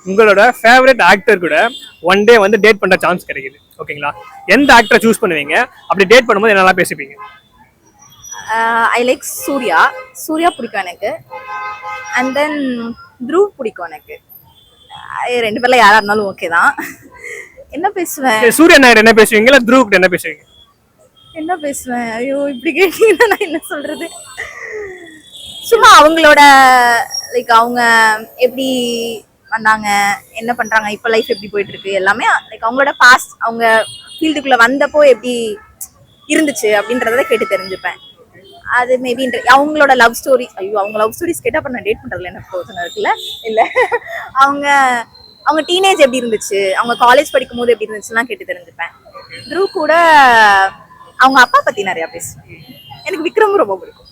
உங்களோட favourite actor கூட one day வந்து டேட் பண்ற சான்ஸ் கிடைக்குது, ஓகேங்களா? எந்த ஆக்டரை சூஸ் பண்ணுவீங்க? அப்படி டேட் பண்ணும்போது என்னெல்லாம் பேசிப்பீங்க? I like Suriya. சூர்யா பிடிக்கும் எனக்கு. அண்ட் தென் த்ருவ் பிடிக்கும் எனக்கு. ரெண்டு பேர்ல யாரா இருந்தாலும் ஓகே தான். என்ன பேசுவேன்? சூர்யா நாயுடு என்ன பேசுவீங்க, இல்ல த்ருவ் என்ன பேசுவீங்க? என்ன பேசுவேன்? ஐயோ இப்படி கேட்டீங்கன்னா நான் என்ன சொல்றது? சும்மா அவங்களோட லைக் அவங்க எப்படி வந்தாங்க, என்ன பண்றாங்க, இப்ப லைஃப் எப்படி போயிட்டு இருக்கு, எல்லாமே லைக் அவங்களோட பாஸ்ட், அவங்க ஃபீல்டுக்குள்ள வந்தப்போ எப்படி இருந்துச்சு அப்படின்றத கேட்டு தெரிஞ்சுப்பேன். அது மேபி அவங்களோட லவ் ஸ்டோரி. ஐயோ அவங்க லவ் ஸ்டோரிஸ் கேட்டா அப்ப நான் டேட் பண்றதுல எனக்கு யோசனை இருக்குல்ல. இல்ல அவங்க அவங்க டீனேஜ் எப்படி இருந்துச்சு, அவங்க காலேஜ் படிக்கும் போது எப்படி இருந்துச்சுலாம் கேட்டு தெரிஞ்சுப்பேன். த்ருவ் கூட அவங்க அப்பா பத்தி நிறைய பேசுவேன். எனக்கு விக்ரம் ரொம்ப பிடிக்கும்.